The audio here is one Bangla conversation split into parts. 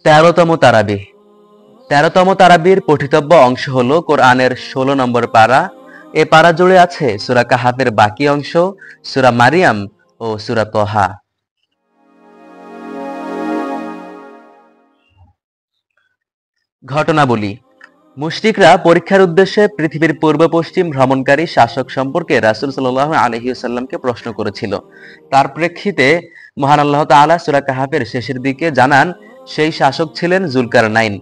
13তম তারাবি। 13তম তারাবির পঠিতব্য অংশ হল কোরআনের 16 নম্বর পারা। এ পারা জুড়ে আছে সূরা কাহাফের বাকি অংশ, সূরা মারিয়াম ও সূরা তহা। ঘটনাবলী। মুশরিকরা পরীক্ষার উদ্দেশ্যে পৃথিবীর পূর্ব পশ্চিম ভ্রমণকারী শাসক সম্পর্কে রাসূল সাল্লাল্লাহু আলাইহি ওয়াসাল্লামকে প্রশ্ন করেছিল। তার প্রেক্ষিতে মহান আল্লাহ তাআলা সূরা কাহাফের শেষের দিকে জানান, সেই শাসক ছিলেন যুলকারনাইন।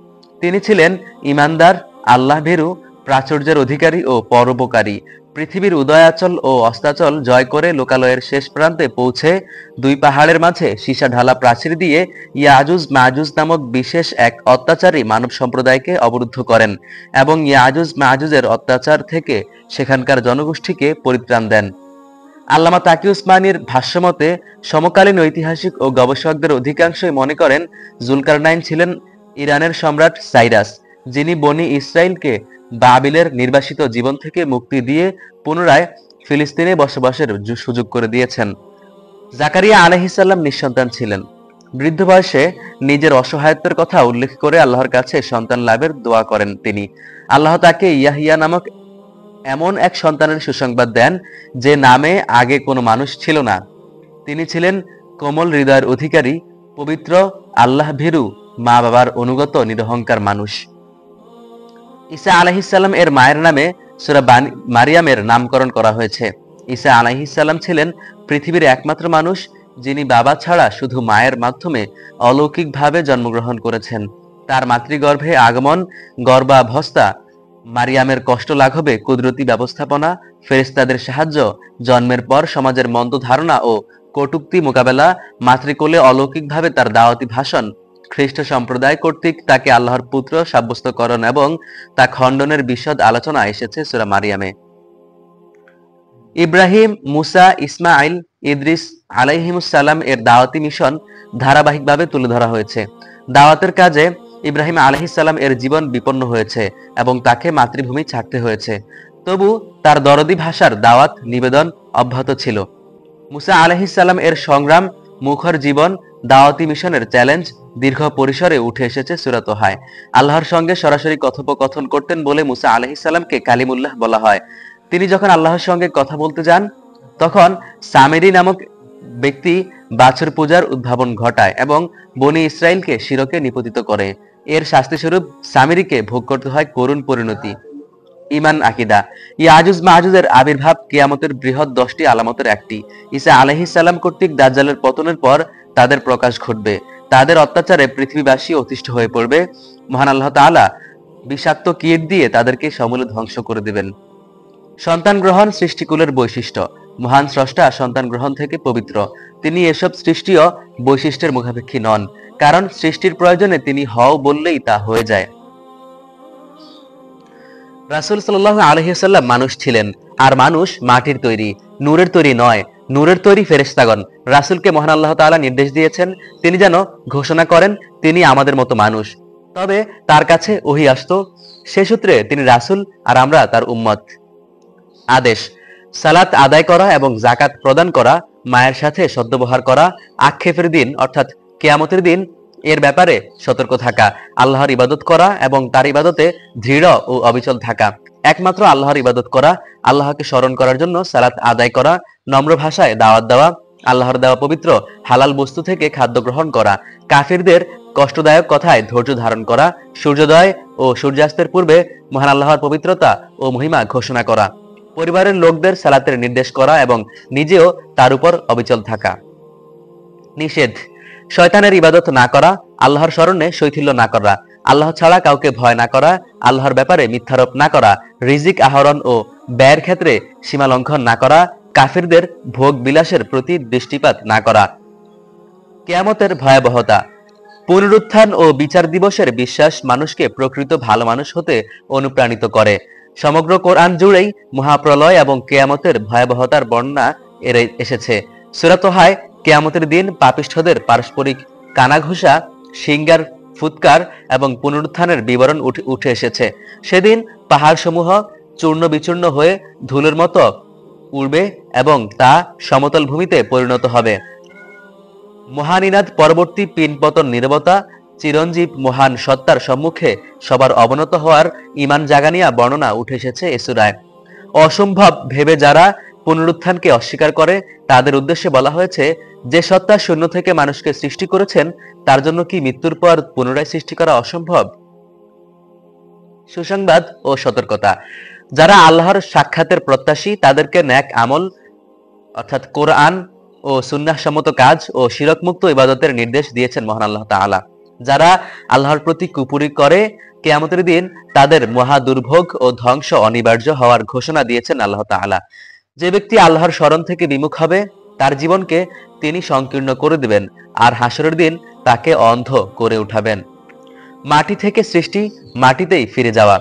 তিনি ছিলেন ঈমানদার, আল্লাহভীরু, প্রাচুর্যের অধিকারী ও পরোপকারী। পৃথিবীর উদয়াচল ও অস্তাচল জয় করে লোকালয়ের শেষ প্রান্তে পৌঁছে দুই পাহাড়ের মাঝে সীসা ঢালা প্রাচীর দিয়ে ইয়াজুজ মাজুজ নামক বিশেষ এক অত্যাচারী মানব সম্প্রদায়কে অবরুদ্ধ করেন এবং ইয়াজুজ মাজুজের অত্যাচার থেকে সেখানকার জনগোষ্ঠীকে পরিত্রাণ দেন। আল্লামা তাকি উসমানীর ভাষ্যমতে সমকালীন ঐতিহাসিক ও গবেষকদের অধিকাংশই মনে করেন যুলকারনাইন ছিলেন ইরানের সম্রাট সাইরাস, যিনি বনি ইসরাইলকে বাবিলের নির্বাসিত জীবন থেকে মুক্তি দিয়ে পুনরায় ফিলিস্তিনে বসবাসের সুযোগ করে দিয়েছেন। জাকারিয়া আলাইহিস সালাম নিঃসন্তান ছিলেন। বৃদ্ধ বয়সে নিজের অসহায়ত্বের কথা উল্লেখ করে আল্লাহর কাছে সন্তান লাভের দোয়া করেন তিনি। আল্লাহ তাকে ইয়াহিয়া নামক এমন এক সন্তানের সুসংবাদ দেন যে নামে আগে কোনো মানুষ ছিল না। তিনি ছিলেন কোমল হৃদয়ের অধিকারী, পবিত্র, আল্লাহ ভীরু, মা বাবার অনুগত নিরহংকার মানুষ। ঈসা আলাইহিস সালাম এর মায়ের নামে সূরা মারিয়ামের নামকরণ করা হয়েছে। ঈসা আলাইহিস সালাম ছিলেন পৃথিবীর একমাত্র মানুষ যিনি বাবা ছাড়া শুধু মায়ের মাধ্যমে অলৌকিকভাবে জন্মগ্রহণ করেছেন। তার মাতৃগর্ভে আগমন, গর্ভাবস্থা, মারিয়ামের কষ্ট লাঘবে কুদরতি ব্যবস্থাপনা, ফেরেশতাদের সাহায্য, জন্মের পর সমাজের মন্দ ধারণা ও কটূক্তি মোকাবেলা, মাতৃকোলে অলৌকিকভাবে তার দাওয়াতি ভাষণ, খ্রিস্ট সম্প্রদায় কর্তৃক তাকে আল্লাহর পুত্র সাব্যস্তকরণ এবং তা খণ্ডনের বিশদ আলোচনা এসেছে সূরা মারিয়ামে। ইব্রাহিম, মুসা, ইসমাইল, ইদ্রিস আলাইহিমুস সালাম এর দাওয়াতি মিশন ধারাবাহিকভাবে তুলে ধরা হয়েছে। দাওয়াতের কাজে ইব্রাহিম আলাইহিস সালাম এর জীবন বিপন্ন হয়েছে এবং তাকে মাতৃভূমি ছাড়তে হয়েছে। তবু তার দরদি ভাষার দাওয়াত নিবেদন অব্যাহত ছিল। মুসা আলাইহিস সালাম এর সংগ্রাম মুখর জীবন, দাওয়াতি মিশনের চ্যালেঞ্জ দীর্ঘ পরিসরে উঠে এসেছে সূরা তহায়। আল্লাহর সঙ্গে সরাসরি কথোপকথন করতেন বলে মুসা আলাইহিস সালামকে কালিমুল্লাহ বলা হয়। তিনি যখন আল্লাহর সঙ্গে কথা বলতে যান তখন সামেরি নামক ব্যক্তি বাছুর পূজার উদ্ভাবন ঘটায় এবং বনি ইসরাইলকে শিরকে নিপতিত করে। এর শাস্তিস্বরূপ সামেরিকে ভোগ করতে হয় করুণ পরিণতি। ঈমান আকীদা। ইয়াজুজ মাজুজের আবির্ভাব কিয়ামতের বৃহৎ 10টি আলামতের একটি। ঈসা আলাইহিস সালাম কর্তৃক দাজ্জালের পতনের পর তাদের প্রকাশ ঘটবে। তাদের অত্যাচারে পৃথিবীবাসী অতিষ্ঠ হয়ে পড়বে। মহান আল্লাহ তাআলা বিষাক্ত কীট দিয়ে তাদেরকে সমূলে ধ্বংস করে দেবেন। সন্তান গ্রহণ সৃষ্টিকুলের বৈশিষ্ট্য। মহান স্রষ্টা সন্তান গ্রহণ থেকে পবিত্র। তিনি এসব সৃষ্টিও বৈশিষ্ট্যের মুখাপেক্ষী নন, কারণ সৃষ্টির প্রয়োজনে তিনি হও বললেই তা হয়ে যায়। রাসূল সাল্লাল্লাহু আলাইহি ওয়াসাল্লাম মানুষ ছিলেন, আর মানুষ মাটির তৈরি, নূরের তৈরি নয়। নূরের তৈরি ফেরেশতাগণ। রাসূলকে মহান আল্লাহ তাআলা নির্দেশ দিয়েছেন তিনি যেন ঘোষণা করেন তিনি আমাদের মতো মানুষ। তবে তার কাছে ওহী আসতো, সে সূত্রে তিনি রাসূল আর আমরা তার উম্মত। আদেশ: সালাত আদায় করা এবং যাকাত প্রদান করা, মায়ের সাথে সদ্ব্যবহার করা, আক্ষেপের দিন অর্থাৎ কিয়ামতের দিন এর ব্যাপারে সতর্ক থাকা, আল্লাহর ইবাদত করা এবং তার ইবাদতে দৃঢ় ও অবিচল থাকা, একমাত্র আল্লাহর ইবাদত করা, আল্লাহকে স্মরণ করার জন্য সালাত আদায় করা, নম্র ভাষায় দাওয়াত দেওয়া, আল্লাহর দেওয়া পবিত্র হালাল বস্তু থেকে খাদ্য গ্রহণ করা, কাফিরদের কষ্টদায়ক কথায় ধৈর্য ধারণ করা, সূর্যোদয় ও সূর্যাস্তের পূর্বে মহান আল্লাহর পবিত্রতা ও মহিমা ঘোষণা করা, পরিবারের লোকদের সালাতের নির্দেশ করা এবং নিজেও তার উপর অবিচল থাকা। নিষেধ: শয়তানের ইবাদত না করা, আল্লাহর স্মরণে শৈথিল্য না করা, আল্লাহ ছাড়া কাউকে ভয় না করা, আল্লাহর ব্যাপারে মিথ্যারোপ না করা, রিজিক আহরণ ও ব্যয়ের ক্ষেত্রে সীমা লঙ্ঘন না করা, কাফিরদের ভোগ বিলাসের প্রতি দৃষ্টিপাত না করা। কিয়ামতের ভয়াবহতা। পুনরুত্থান ও বিচার দিবসের বিশ্বাস মানুষকে প্রকৃত ভালো মানুষ হতে অনুপ্রাণিত করে। সমগ্র কোরআন জুড়েই মহাপ্রলয় এবং কিয়ামতের ভয়াবহতার বর্ণনা এসেছে। সূরা তহায় কিয়ামতের দিন পাপিষ্ঠদের পারস্পরিক কানাঘুষা, সিংগার ফুৎকার এবং পুনরুত্থানের বিবরণ উঠে এসেছে। সেদিন পাহাড়সমূহ চূর্ণ বিচূর্ণ হয়ে ধুলোর মতো উড়বে এবং তা সমতল ভূমিতে পরিণত হবে। মহানিনাদ পরবর্তী পিনপতন নীরবতা, চিরঞ্জীব মহান সত্তার সম্মুখে সবার অবনত হওয়ার ঈমান জাগানিয়া বর্ণনা উঠে এসেছে এ সূরায়। অসম্ভব ভেবে যারা পুনরুত্থানকে অস্বীকার করে তাদের উদ্দেশ্যে বলা হয়েছে, যে সত্তা শূন্য থেকে মানুষকে সৃষ্টি করেছেন তার জন্য কি মৃত্যুর পর পুনরায় সৃষ্টি করা অসম্ভব? সুসংবাদ ও সতর্কতা। যারা আল্লাহর সাক্ষাতের প্রত্যাশী তাদেরকে ন্যাক আমল অর্থাৎ কোরআন ও সুন্নাহ সম্মত কাজ ও শিরকমুক্ত ইবাদতের নির্দেশ দিয়েছেন মহান আল্লাহ তাআলা। যারা আল্লাহর প্রতি কুপুরি করে কিয়ামতের দিন তাদের মহা দুর্ভোগ ও ধ্বংস অনিবার্য হওয়ার ঘোষণা দিয়েছেন আল্লাহ তাআলা। যে ব্যক্তি আল্লাহর স্মরণ থেকে বিমুখ হবে তার জীবনকে তিনি সংকীর্ণ করে দিবেন আর হাসরের দিন তাকে অন্ধ করে উঠাবেন। মাটি থেকে সৃষ্টি, মাটিতেই ফিরে যাওয়া।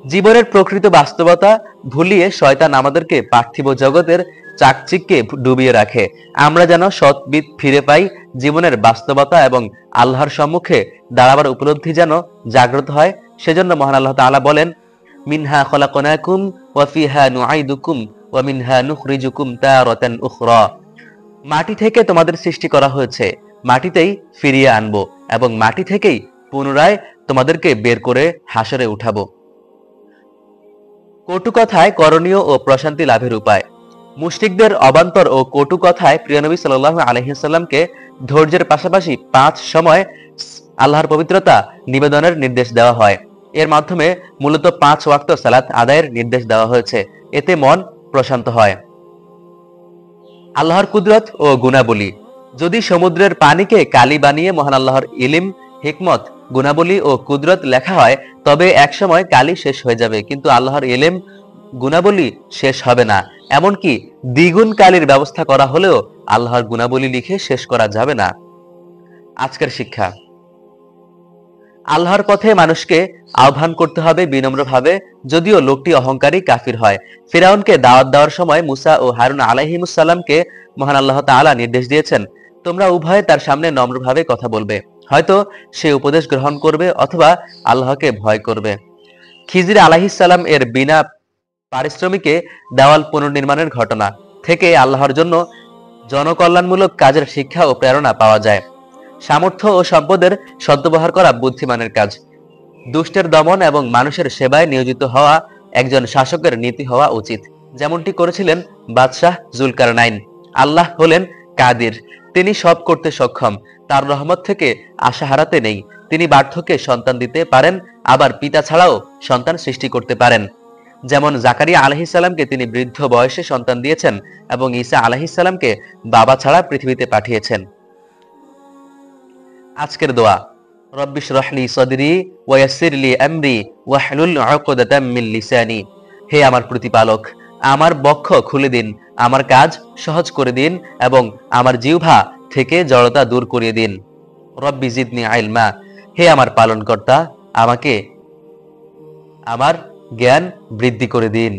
জীবনের প্রকৃত বাস্তবতা ভুলিয়ে শয়তান আমাদেরকে পার্থিব জগতের চাকচিক্যে ডুবিয়ে রাখে। আমরা যেন সৎবিদ ফিরে পাই, জীবনের বাস্তবতা এবং আল্লাহর সম্মুখে দাঁড়াবার উপলব্ধি যেন জাগ্রত হয়, সেজন্য মহান আল্লাহ তাআলা বলেন, মিনহা খলাকনাকুম ওয়া ফিহা নুআইদুকুম ওয়া মিনহা নুখরিজুকুম তারাতান উখরা। মাটি থেকে তোমাদের সৃষ্টি করা হয়েছে, মাটিতেই ফিরিয়ে আনবো এবং মাটি থেকেই পুনরায় তোমাদেরকে বের করে হাসরে উঠাবো। কটু কথায় করণীয় ও প্রশান্তি লাভের উপায়। মুশরিকদের অবান্তর ও কটু কথায় প্রিয় নবী সাল্লাল্লাহু আলাইহি ওয়াসাল্লামকে ধৈর্যের পাশাপাশি 5 সময় আল্লাহর পবিত্রতা নিবেদনের নির্দেশ দেওয়া হয়। এর মাধ্যমে মূলত 5 ওয়াক্ত সালাত আদায়ের নির্দেশ দেওয়া হয়েছে। এতে মন প্রশান্ত হয়। আল্লাহর কুদরত ও গুণাবলী। যদি সমুদ্রের পানিকে কালি বানিয়ে মহান আল্লাহর ইলিম, হিকমত, গুণাবলী ও কুদরত লেখা হয় তবে একসময় কালি শেষ হয়ে যাবে, কিন্তু আল্লাহর ইলিম, গুণাবলী শেষ হবে না। এমনকি দ্বিগুণ কালির ব্যবস্থা করা হলেও আল্লাহর গুণাবলী লিখে শেষ করা যাবে না। আজকের শিক্ষা। আল্লাহর পথে মানুষকে আহ্বান করতে হবে বিনম্রভাবে, যদিও লোকটি অহংকারী কাফির হয়। ফিরাউনকে দাওয়াত দেওয়ার সময় মুসা ও হারুন আলাইহিমুস সালামকে মহান আল্লাহ তাআলা নির্দেশ দিয়েছেন, তোমরা উভয়ে তার সামনে নম্রভাবে কথা বলবে, হয়তো সে উপদেশ গ্রহণ করবে অথবা আল্লাহকে ভয় করবে। খিজির আলাইহিস সালাম এর বিনা পারিশ্রমিকে দেওয়াল পুনর্নির্মাণের ঘটনা থেকে আল্লাহর জন্য জনকল্যাণমূলক কাজের শিক্ষা ও প্রেরণা পাওয়া যায়। সামর্থ্য ও সম্পদের সদ্ব্যবহার করা বুদ্ধিমানের কাজ। দুষ্টের দমন এবং মানুষের সেবায় নিয়োজিত হওয়া একজন শাসকের নীতি হওয়া উচিত, যেমনটি করেছিলেন বাদশাহ জুলকারনাইন। আল্লাহ হলেন কাদির, তিনি সব করতে সক্ষম, তার রহমত থেকে আশা হারাতে নেই। তিনি বার্ধক্যে সন্তান দিতে পারেন, আবার পিতা ছাড়াও সন্তান সৃষ্টি করতে পারেন। যেমন জাকারিয়া আলাইহিস সালামকে তিনি বৃদ্ধ বয়সে সন্তান দিয়েছেন এবং ঈসা আলাইহিস সালামকে বাবা ছাড়া পৃথিবীতে পাঠিয়েছেন। আজকের দোয়া। রব্বি ইশরাহ লি সাদরি ওয়া ইয়াসসির লি আমরি ওয়াহলুল উকদাতাম মিন লিসানি। হে আমার প্রতিপালক, আমার বক্ষ খুলে দিন, আমার কাজ সহজ করে দিন এবং আমার জিহ্বা থেকে জড়তা দূর করিয়ে দিন। রব্বি জিদনি ইলমা। হে আমার পালনকর্তা, আমাকে আমার জ্ঞান বৃদ্ধি করে দিন।